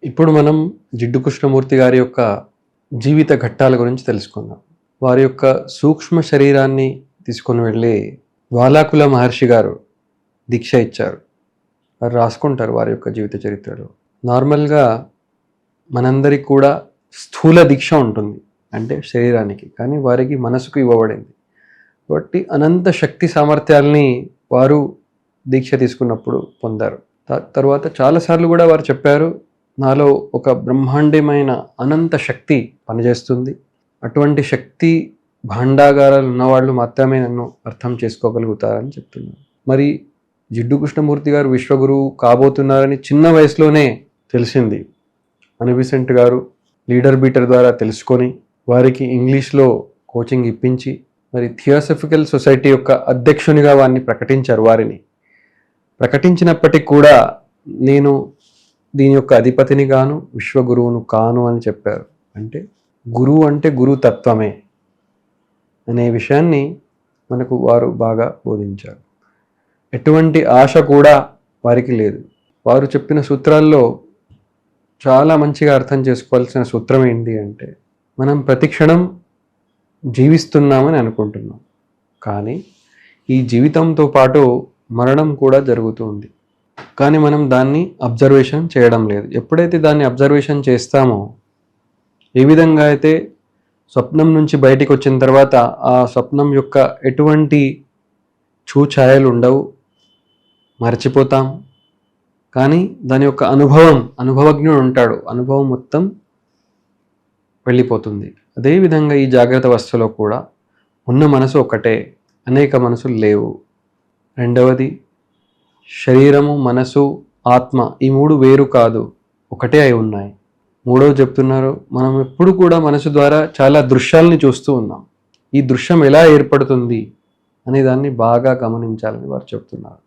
ఇప్పుడు మనం జిడ్డు కృష్ణమూర్తి గారి యొక్క జీవిత ఘట్టాల గురించి తెలుసుకుందాం. వారి యొక్క సూక్ష్మ శరీరాన్ని తీసుకొని వెళ్ళి వాలాకుల మహర్షి గారు దీక్ష ఇచ్చారు. వారు రాసుకుంటారు వారి యొక్క జీవిత చరిత్రలో. నార్మల్గా మనందరికి కూడా స్థూల దీక్ష ఉంటుంది, అంటే శరీరానికి, కానీ వారికి మనసుకు ఇవ్వబడింది. కాబట్టి అనంత శక్తి సామర్థ్యాల్ని వారు దీక్ష తీసుకున్నప్పుడు పొందారు. తర్వాత చాలాసార్లు కూడా వారు చెప్పారు, నాలో ఒక బ్రహ్మాండమైన అనంత శక్తి పనిచేస్తుంది, అటువంటి శక్తి భాండాగారాలు ఉన్నవాళ్ళు మాత్రమే నన్ను అర్థం చేసుకోగలుగుతారని చెప్తున్నారు. మరి జిడ్డు కృష్ణమూర్తి గారు విశ్వగురువు కాబోతున్నారని చిన్న వయసులోనే తెలిసింది. అనిబిసెంట్ గారు లీడర్ బీటర్ ద్వారా తెలుసుకొని వారికి ఇంగ్లీష్లో కోచింగ్ ఇప్పించి మరి థియోసఫికల్ సొసైటీ యొక్క అధ్యక్షునిగా వారిని ప్రకటించారు. వారిని ప్రకటించినప్పటికీ కూడా నేను దీని యొక్క అధిపతిని గాను విశ్వగురువును కాను అని చెప్పారు. అంటే గురువు అంటే గురుతత్వమే అనే విషయాన్ని మనకు వారు బాగా బోధించారు. ఎటువంటి ఆశ కూడా వారికి లేదు. వారు చెప్పిన సూత్రాల్లో చాలా మంచిగా అర్థం చేసుకోవాల్సిన సూత్రం ఏంటి అంటే, మనం ప్రతి క్షణం జీవిస్తున్నామని అనుకుంటున్నాం, కానీ ఈ జీవితంతో పాటు మరణం కూడా జరుగుతూ ఉంది. కానీ మనం దాన్ని అబ్జర్వేషన్ చేయడం లేదు. ఎప్పుడైతే దాన్ని అబ్జర్వేషన్ చేస్తామో, ఏ విధంగా అయితే స్వప్నం నుంచి బయటికి వచ్చిన తర్వాత ఆ స్వప్నం యొక్క ఎటువంటి చూఛాయలు ఉండవు, మర్చిపోతాం, కానీ దాని యొక్క అనుభవజ్ఞుడు ఉంటాడు, అనుభవం మొత్తం వెళ్ళిపోతుంది. అదేవిధంగా ఈ జాగ్రత్త అవస్థలో కూడా ఉన్న మనసు ఒకటే, అనేక మనసులు లేవు. రెండవది, శరీరము, మనసు, ఆత్మ ఈ మూడు వేరు కాదు, ఒకటే అయి ఉన్నాయి. మూడవ చెప్తున్నారు, మనం ఎప్పుడు కూడా మనసు ద్వారా చాలా దృశ్యాలని చూస్తూ ఉన్నాం. ఈ దృశ్యం ఎలా ఏర్పడుతుంది అనే దాన్ని బాగా గమనించాలని వారు చెప్తున్నారు.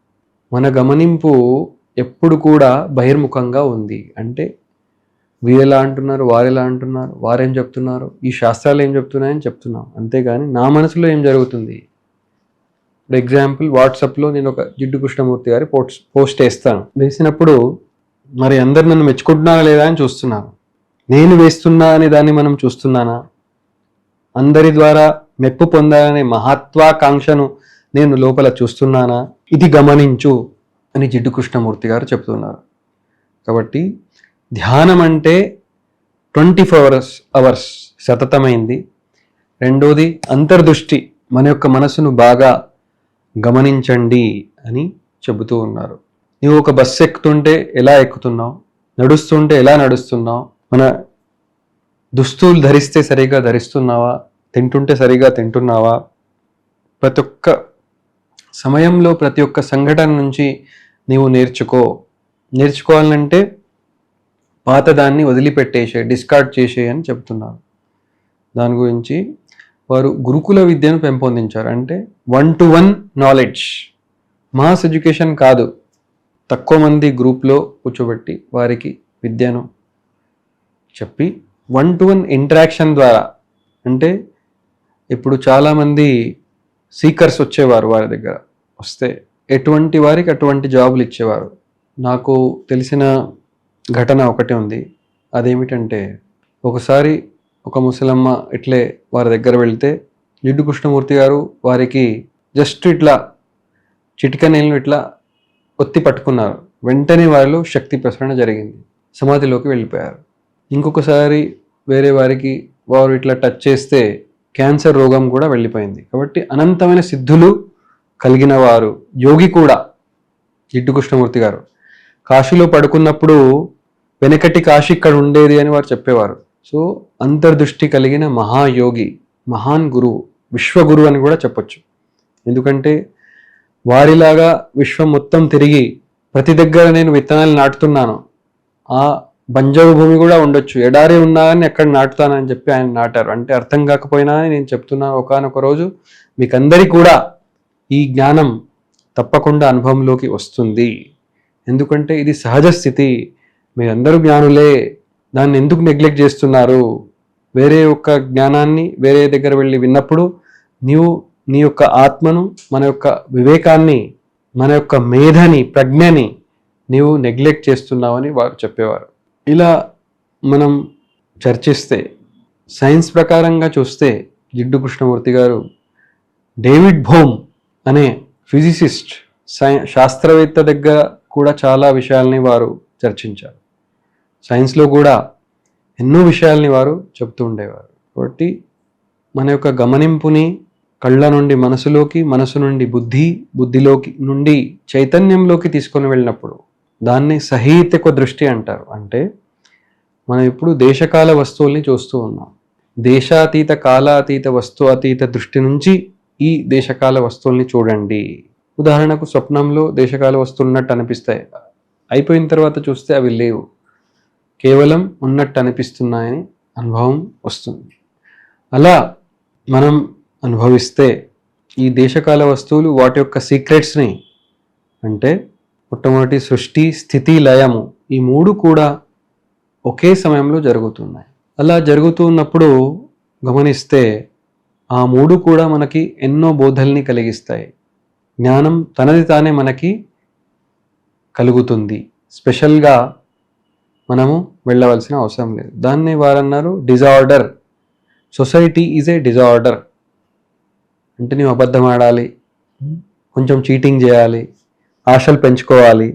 మన గమనింపు ఎప్పుడు కూడా బహిర్ముఖంగా ఉంది. అంటే వీరెలా అంటున్నారు, వారెలా అంటున్నారు, వారేం చెప్తున్నారు, ఈ శాస్త్రాలు ఏం చెప్తున్నాయని చెప్తున్నాం, అంతేగాని నా మనసులో ఏం జరుగుతుంది. ఫర్ ఎగ్జాంపుల్, వాట్సాప్లో నేను ఒక జిడ్డు కృష్ణమూర్తి గారి పోస్ట్ వేసినప్పుడు మరి అందరు నన్ను మెచ్చుకుంటున్నారా లేదా అని చూస్తున్నాను. నేను వేస్తున్నా అనే దాన్ని మనం చూస్తున్నానా? అందరి ద్వారా మెప్పు పొందాలనే మహత్వాకాంక్షను నేను లోపల చూస్తున్నానా? ఇది గమనించు అని జిడ్డు కృష్ణమూర్తి గారు చెప్తున్నారు. కాబట్టి ధ్యానం అంటే 24 hours సతతమైంది. రెండోది, అంతర్దృష్టి, మన యొక్క మనసును బాగా గమనించండి అని చెబుతూ ఉన్నారు. నువ్వు ఒక బస్సు ఎక్కుతుంటే ఎలా ఎక్కుతున్నావు, నడుస్తుంటే ఎలా నడుస్తున్నావు, మన దుస్తులు ధరిస్తే సరిగా ధరిస్తున్నావా, తింటుంటే సరిగా తింటున్నావా, ప్రతి ఒక్క సమయంలో ప్రతి ఒక్క సంఘటన నుంచి నీవు నేర్చుకోవాలంటే పాతదాన్ని వదిలిపెట్టేసే, డిస్కార్డ్ చేసే అని చెప్తున్నారు. దాని గురించి వారు గురుకుల విద్యను పెంపొందించారు. అంటే 1-to-1 నాలెడ్జ్, మాస్ ఎడ్యుకేషన్ కాదు, తక్కువ మంది గ్రూప్లో కూర్చోబెట్టి వారికి విద్యను చెప్పి 1-to-1 ఇంటరాక్షన్ ద్వారా. అంటే ఇప్పుడు చాలామంది సీకర్స్ వచ్చేవారు, వారి దగ్గర వస్తే ఎటువంటి వారికి అటువంటి జాబులు ఇచ్చేవారు. నాకు తెలిసిన ఘటన ఒకటి ఉంది. అదేమిటంటే, ఒకసారి ఒక ముసలమ్మ ఇట్లే వారి దగ్గర వెళ్తే జిడ్డు కృష్ణమూర్తి గారు వారికి జస్ట్ ఇట్లా చిటిక నీళ్ళను ఇట్లా ఒత్తి పట్టుకున్నారు. వెంటనే వారిలో శక్తి ప్రసరణ జరిగింది, సమాధిలోకి వెళ్ళిపోయారు. ఇంకొకసారి వేరే వారికి వారు ఇట్లా టచ్ చేస్తే క్యాన్సర్ రోగం కూడా వెళ్ళిపోయింది. కాబట్టి అనంతమైన సిద్ధులు కలిగిన వారు, యోగి కూడా జిడ్డు కృష్ణమూర్తి గారు. కాశీలో పడుకున్నప్పుడు వెనకటి కాశీ ఇక్కడ ఉండేది అని వారు చెప్పేవారు. సో అంతర్దృష్టి కలిగిన మహాయోగి, మహాన్ గురువు, విశ్వగురువు అని కూడా చెప్పొచ్చు. ఎందుకంటే వారిలాగా విశ్వం మొత్తం తిరిగి ప్రతి దగ్గర నేను విత్తనాలు నాటుతున్నాను, ఆ బంజరు భూమి కూడా ఉండొచ్చు, ఎడారి ఉన్నా కానీ ఎక్కడ నాటుతానని చెప్పి ఆయన నాటారు. అంటే అర్థం కాకపోయినా నేను చెప్తున్నాను, ఒకానొక రోజు మీకందరికీ కూడా ఈ జ్ఞానం తప్పకుండా అనుభవంలోకి వస్తుంది. ఎందుకంటే ఇది సహజ స్థితి, మీరందరూ జ్ఞానులే, దాన్ని ఎందుకు నెగ్లెక్ట్ చేస్తున్నారు? వేరే యొక్క జ్ఞానాన్ని వేరే దగ్గర వెళ్ళి విన్నప్పుడు నీవు నీ యొక్క ఆత్మను, మన యొక్క వివేకాన్ని, మన యొక్క మేధని, ప్రజ్ఞని నీవు నెగ్లెక్ట్ చేస్తున్నావని వారు చెప్పేవారు. ఇలా మనం చర్చిస్తే సైన్స్ ప్రకారంగా చూస్తే జిడ్డు కృష్ణమూర్తి గారు డేవిడ్ బోమ్ అనే ఫిజిసిస్ట్ శాస్త్రవేత్త దగ్గర కూడా చాలా విషయాల్ని వారు చర్చించారు. సైన్స్లో కూడా ఎన్నో విషయాల్ని వారు చెప్తూ ఉండేవారు. కాబట్టి మన యొక్క గమనింపుని కళ్ళ నుండి మనసులోకి, మనసు నుండి బుద్ధిలోకి నుండి చైతన్యంలోకి తీసుకొని వెళ్ళినప్పుడు దాన్ని సహీతక దృష్టి అంటారు. అంటే మనం ఇప్పుడు దేశకాల వస్తువుల్ని చూస్తూ ఉన్నాం. దేశాతీత కాలాతీత వస్తు అతీత దృష్టి నుంచి ఈ దేశకాల వస్తువుల్ని చూడండి. ఉదాహరణకు స్వప్నంలో దేశకాల వస్తువులు ఉన్నట్టు అనిపిస్తాయి, అయిపోయిన తర్వాత చూస్తే అవి లేవు, కేవలం ఉన్నట్టు అనిపిస్తున్నాయని అనుభవం వస్తుంది. అలా మనం అనుభవిస్తే ఈ దేశకాల వస్తువులు వాటి యొక్క సీక్రెట్స్ని, అంటే మొట్టమొదటి సృష్టి, స్థితి, లయము, ఈ మూడు కూడా ఒకే సమయంలో జరుగుతున్నాయి. అలా జరుగుతూ ఉన్నప్పుడు గమనిస్తే ఆ మూడు కూడా మనకి ఎన్నో బోధల్ని కలిగిస్తాయి. జ్ఞానం తనది తానే మనకి కలుగుతుంది. స్పెషల్గా మనము వెళ్ళవలసిన అవసరం లేదు. దాన్ని వారన్నారు disorder. Society is a disorder. అంటే నువ్వు అబద్ధం ఆడాలి, కొంచెం చీటింగ్ చేయాలి, ఆశలు పెంచుకోవాలి,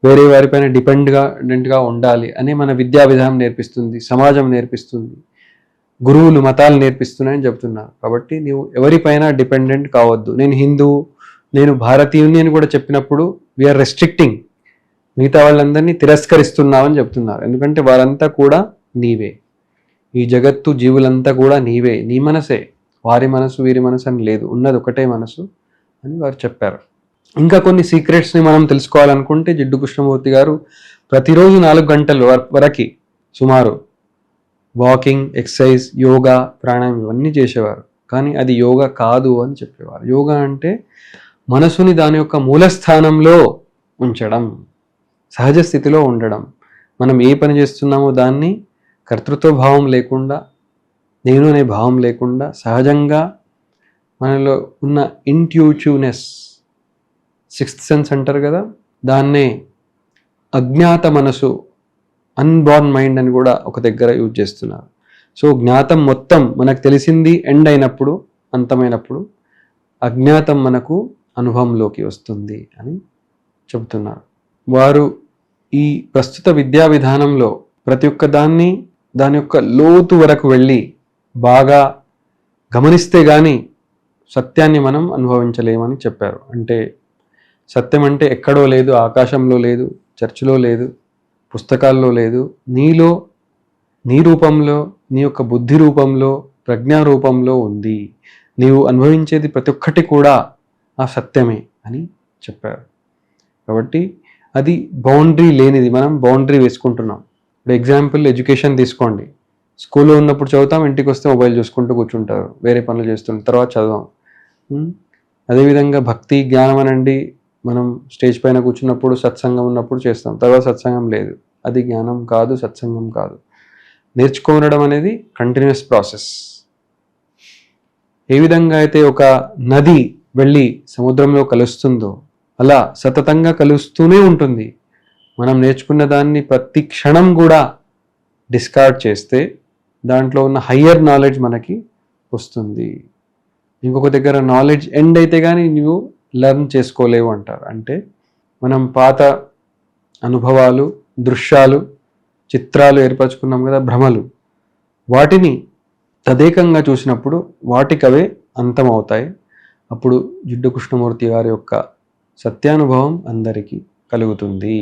వేరే వారిపైన డిపెండెంట్గా ఉండాలి అని మన విద్యా విధానం నేర్పిస్తుంది, సమాజం నేర్పిస్తుంది, గురువులు మతాలు నేర్పిస్తున్నాయని చెప్తున్నారు. కాబట్టి నువ్వు ఎవరిపైన డిపెండెంట్ కావద్దు. నేను హిందూ, నేను భారతీయుని అని కూడా చెప్పినప్పుడు వీఆర్ రెస్ట్రిక్టింగ్, మిగతా వాళ్ళందరినీ తిరస్కరిస్తున్నామని చెప్తున్నారు. ఎందుకంటే వారంతా కూడా నీవే, ఈ జగత్తు జీవులంతా కూడా నీవే, నీ మనసే, వారి మనసు వీరి మనసు అని లేదు, ఉన్నది ఒకటే మనసు అని వారు చెప్పారు. ఇంకా కొన్ని సీక్రెట్స్ని మనం తెలుసుకోవాలనుకుంటే జిడ్డు కృష్ణమూర్తి గారు ప్రతిరోజు 4 గంటల వరకు సుమారు వాకింగ్, ఎక్సర్సైజ్, యోగా, ప్రాణాయామం ఇవన్నీ చేసేవారు. కానీ అది యోగా కాదు అని చెప్పేవారు. యోగా అంటే మనసుని దాని యొక్క మూలస్థానంలో ఉంచడం, సహజ స్థితిలో ఉండడం. మనం ఏ పని చేస్తున్నామో దాన్ని కర్తృత్వ భావం లేకుండా, నేను అనే భావం లేకుండా సహజంగా మనలో ఉన్న ఇంట్యూటివ్నెస్, సిక్స్త్ సెన్స్ అంటారు కదా, దాన్నే అజ్ఞాత మనసు, అన్బార్న్ మైండ్ అని కూడా ఒక దగ్గర యూజ్ చేస్తున్నారు. సో జ్ఞాతం మొత్తం మనకు తెలిసింది ఎండ్ అయినప్పుడు, అంతమైనప్పుడు అజ్ఞాతం మనకు అనుభవంలోకి వస్తుంది అని చెబుతున్నారు. వారు ఈ ప్రస్తుత విద్యా విధానంలో ప్రతి ఒక్క దాని యొక్క లోతు వరకు వెళ్ళి బాగా గమనిస్తే కానీ సత్యాన్ని మనం అనుభవించలేమని చెప్పారు. అంటే సత్యం అంటే ఎక్కడో లేదు, ఆకాశంలో లేదు, చర్చిలో లేదు, పుస్తకాల్లో లేదు, నీలో, నీ రూపంలో, నీ యొక్క బుద్ధి రూపంలో, ప్రజ్ఞా రూపంలో ఉంది. నీవు అనుభవించేది ప్రతి ఒక్కటి కూడా ఆ సత్యమే అని చెప్పారు. కాబట్టి అది బౌండరీ లేనిది, మనం బౌండరీ వేసుకుంటున్నాం. ఇప్పుడు ఎగ్జాంపుల్ ఎడ్యుకేషన్ తీసుకోండి. స్కూల్లో ఉన్నప్పుడు చదువుతాం, ఇంటికి వస్తే మొబైల్ చూసుకుంటూ కూర్చుంటారు, వేరే పనులు చేస్తుంటారు, తర్వాత చదవం. అదేవిధంగా భక్తి, జ్ఞానం అనండి, మనం స్టేజ్ పైన కూర్చున్నప్పుడు, సత్సంగం ఉన్నప్పుడు చేస్తాం, తర్వాత సత్సంగం లేదు, అది జ్ఞానం కాదు, సత్సంగం కాదు. నేర్చుకోవడం అనేది కంటిన్యూస్ ప్రాసెస్. ఏ విధంగా అయితే ఒక నది వెళ్ళి సముద్రంలో కలుస్తుందో అలా సతతంగా కలుస్తూనే ఉంటుంది. మనం నేర్చుకున్న దాన్ని ప్రతి క్షణం కూడా డిస్కార్డ్ చేస్తే దాంట్లో ఉన్న హయ్యర్ నాలెడ్జ్ మనకి వస్తుంది. ఇంకొక దగ్గర నాలెడ్జ్ ఎండ్ అయితే కానీ నువ్వు లెర్న్ చేసుకోలేవు అంటారు. అంటే మనం పాత అనుభవాలు, దృశ్యాలు, చిత్రాలు ఏర్పరచుకున్నాం కదా, భ్రమలు, వాటిని తదేకంగా చూసినప్పుడు వాటికవే అంతమవుతాయి. అప్పుడు జిడ్డు కృష్ణమూర్తి గారి యొక్క సత్యానుభవం అందరికీ కలుగుతుంది.